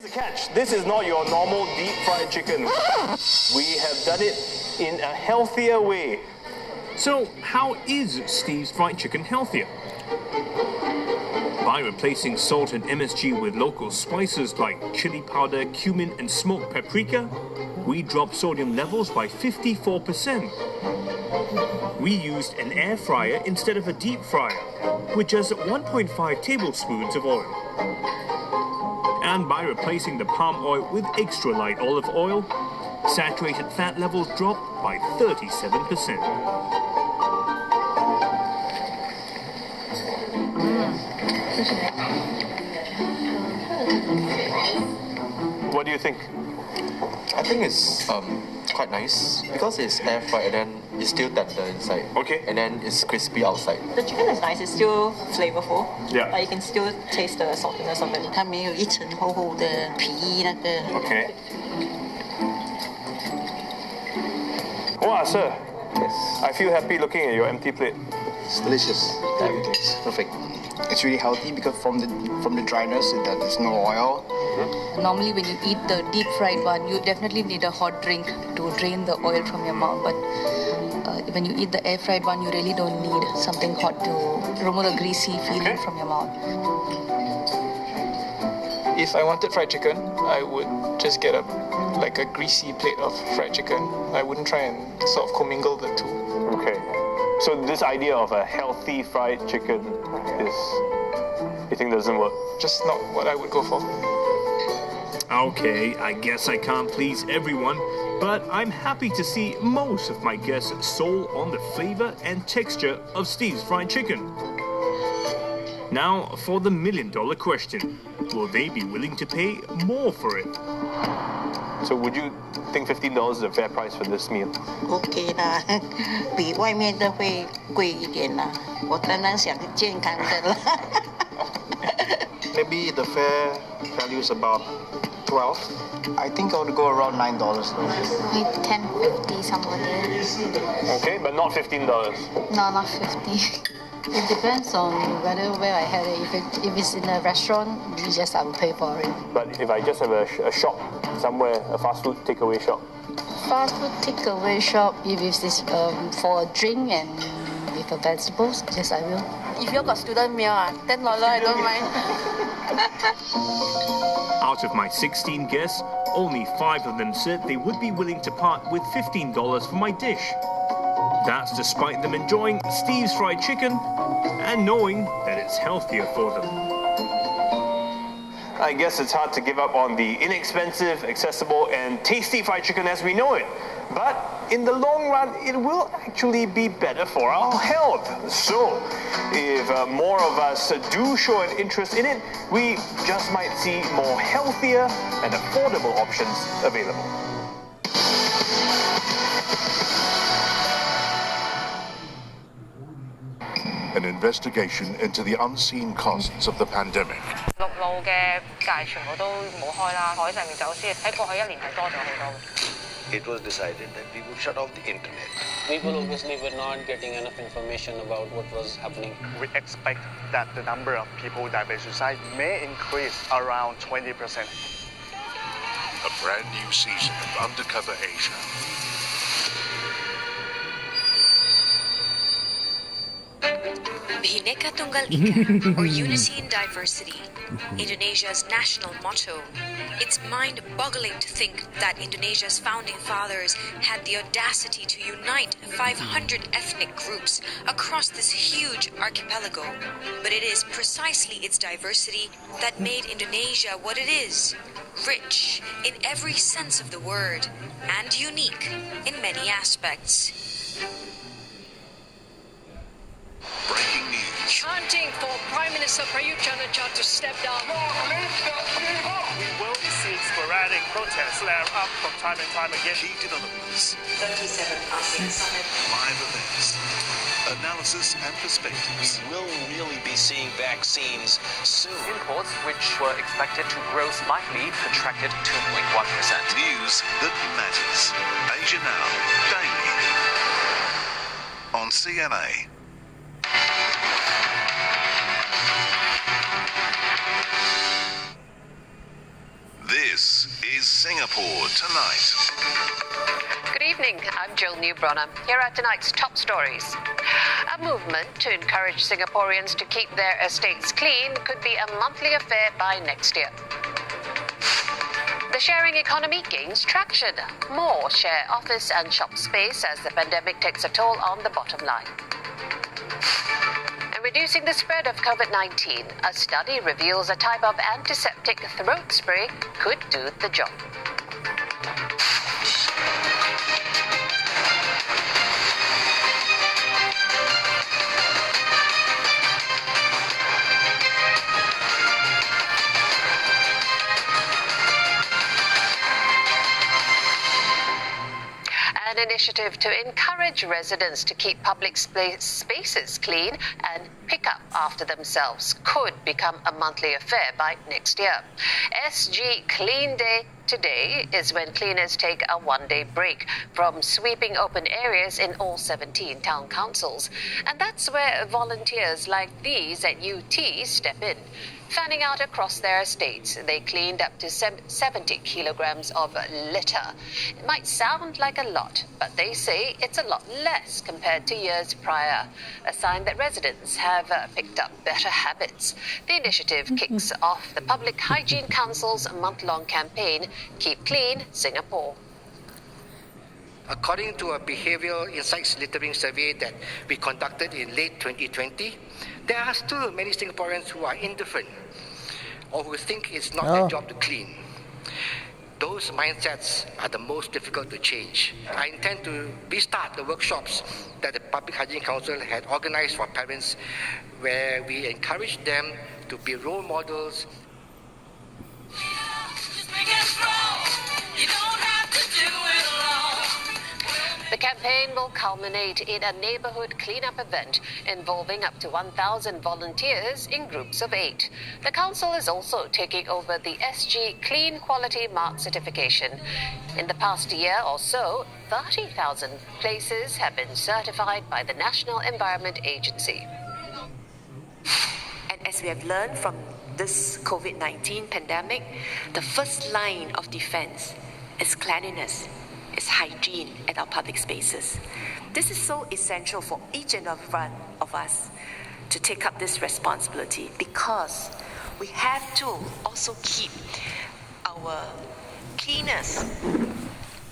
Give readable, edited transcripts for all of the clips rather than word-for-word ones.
The catch, this is not your normal deep fried chicken. We have done it in a healthier way. So, how is Steve's Fried Chicken healthier? By replacing salt and MSG with local spices like chili powder, cumin, and smoked paprika, we dropped sodium levels by 54%. We used an air fryer instead of a deep fryer, with just 1.5 tablespoons of oil. And by replacing the palm oil with extra light olive oil, saturated fat levels dropped by 37%. What do you think? I think it's quite nice because it's air fried and then it's still tender inside. Okay. And then it's crispy outside. The chicken is nice. It's still flavorful. Yeah. But you can still taste the saltiness of it. 它没有一层厚厚的皮那个。 Okay. Wow, sir. Yes. I feel happy looking at your empty plate. It's delicious. It's perfect. It's really healthy because from the dryness, there's no oil. Normally when you eat the deep fried one, you definitely need a hot drink to drain the oil from your mouth. But when you eat the air fried one, you really don't need something hot to remove the greasy feeling from your mouth. If I wanted fried chicken, I would just get a greasy plate of fried chicken. I wouldn't try and sort of commingle the two. Okay. So this idea of a healthy fried chicken is, you think doesn't work? Just not what I would go for. Okay, I guess I can't please everyone, but I'm happy to see most of my guests sold on the flavor and texture of Steve's Fried Chicken. Now for the million-dollar question. Will they be willing to pay more for it? So would you think $15 is a fair price for this meal? OK 啦，比外面的会贵一点啦。我当然想健康的啦。Maybe the fair value is about 12. I think I would go around $9 though. Maybe 10.50 somewhere there. Okay, but not $15. No, not 50. It depends on where I had it. If it's in a restaurant, I will pay for it. But if I just have a shop somewhere, a fast food takeaway shop. Fast food takeaway shop, if it's for a drink and with the vegetables, yes, I will. If you got student meal, $10 I don't mind. Out of my 16 guests, only 5 of them said they would be willing to part with $15 for my dish. That's despite them enjoying Steve's Fried Chicken and knowing that it's healthier for them. I guess it's hard to give up on the inexpensive, accessible, and tasty fried chicken as we know it. But in the long run, it will actually be better for our health. So, if more of us do show an interest in it, we just might see more healthier and affordable options available. An investigation into the unseen costs of the pandemic. 陸路嘅界全部都冇開啦，海上面走私喺過去1年係多咗好多。It was decided that we would shut off the internet. People obviously were not getting enough information about what was happening. We expect that the number of people with diabetes may increase around 20%. A brand new season of Undercover Asia. Bhinneka Tunggal Ika, or Unity in Diversity, Indonesia's national motto. It's mind-boggling to think that Indonesia's founding fathers had the audacity to unite 500 ethnic groups across this huge archipelago. But it is precisely its diversity that made Indonesia what it is. Rich in every sense of the word, and unique in many aspects. Breaking news. Chanting for Prime Minister Prayut Chan-o-cha to step down. We will see sporadic protests flare up from time and time again. Key developments. 37 ASEAN Summit. Live events. Analysis and perspectives. We will really be seeing vaccines soon. Imports, which were expected to grow slightly, contracted 2.1%. News that matters. Asia Now, daily. On CNA. is Singapore Tonight. Good evening, I'm Jill Newbronner. Here are tonight's top stories. A movement to encourage Singaporeans to keep their estates clean could be a monthly affair by next year. The sharing economy gains traction. More share office and shop space as the pandemic takes a toll on the bottom line. And reducing the spread of COVID-19, a study reveals a type of antiseptic throat spray could do the job. An initiative to encourage residents to keep public spaces clean and pick up after themselves could become a monthly affair by next year. SG Clean Day today is when cleaners take a one-day break from sweeping open areas in all 17 town councils. And that's where volunteers like these at UT step in. Fanning out across their estates, they cleaned up to 70 kilograms of litter. It might sound like a lot, but they say it's a lot less compared to years prior, a sign that residents have picked up better habits. The initiative kicks off the Public Hygiene Council's month-long campaign, Keep Clean Singapore. According to a behavioral insights littering survey that we conducted in late 2020, there are still many Singaporeans who are indifferent or who think it's not their job to clean. Those mindsets are the most difficult to change. I intend to restart the workshops that the Public Hygiene Council had organized for parents, where we encourage them to be role models. The campaign will culminate in a neighborhood cleanup event involving up to 1,000 volunteers in groups of 8. The council is also taking over the SG Clean Quality Mark certification. In the past year or so, 30,000 places have been certified by the National Environment Agency. And as we have learned from this COVID-19 pandemic, the first line of defense is cleanliness. Is hygiene at our public spaces. This is so essential for each and every one of us to take up this responsibility, because we have to also keep our cleaners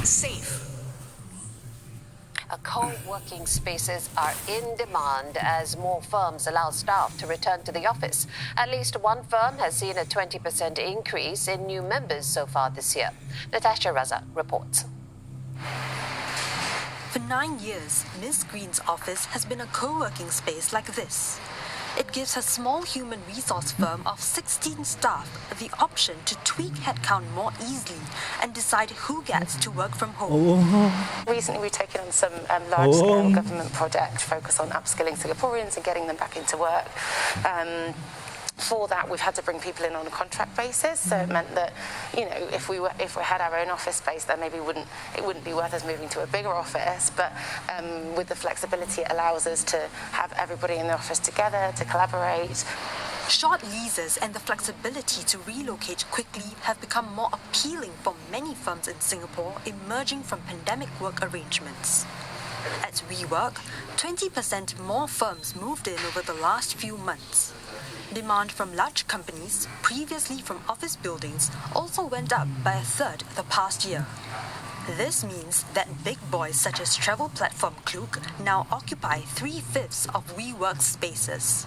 safe. Co-working spaces are in demand as more firms allow staff to return to the office. At least one firm has seen a 20% increase in new members so far this year. Natasha Raza reports. For 9 years, Ms. Green's office has been a co-working space like this. It gives her small human resource firm of 16 staff the option to tweak headcount more easily and decide who gets to work from home. Recently, we've taken on some large-scale government project focused on upskilling Singaporeans and getting them back into work. For that, we've had to bring people in on a contract basis, so it meant that, if we had our own office space, then maybe it wouldn't be worth us moving to a bigger office. But with the flexibility, it allows us to have everybody in the office together to collaborate. Short leases and the flexibility to relocate quickly have become more appealing for many firms in Singapore emerging from pandemic work arrangements. At WeWork, 20% more firms moved in over the last few months. Demand from large companies, previously from office buildings, also went up by a third the past year. This means that big boys such as travel platform Klook now occupy 3/5 of WeWork's spaces.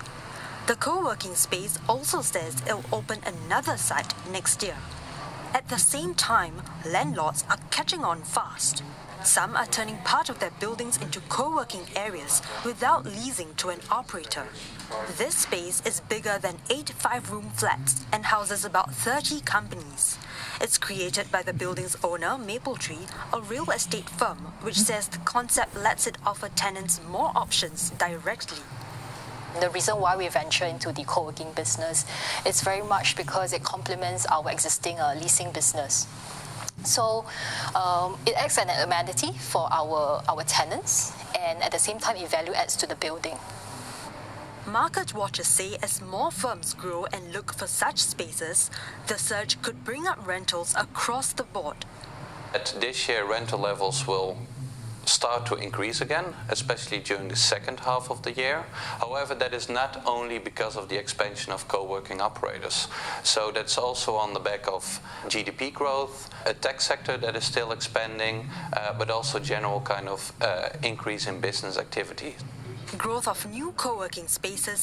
The co-working space also says it'll open another site next year. At the same time, landlords are catching on fast. Some are turning part of their buildings into co-working areas without leasing to an operator. This space is bigger than 8 5-room flats and houses about 30 companies. It's created by the building's owner, Mapletree, a real estate firm, which says the concept lets it offer tenants more options directly. The reason why we venture into the co-working business is very much because it complements our existing leasing business. So it acts as an amenity for our tenants, and at the same time it value adds to the building. Market watchers say as more firms grow and look for such spaces, the surge could bring up rentals across the board. This year, rental levels will start to increase again, especially during the second half of the year. However, that is not only because of the expansion of co-working operators. So that's also on the back of GDP growth, a tech sector that is still expanding, but also general kind of increase in business activity. Growth of new co-working spaces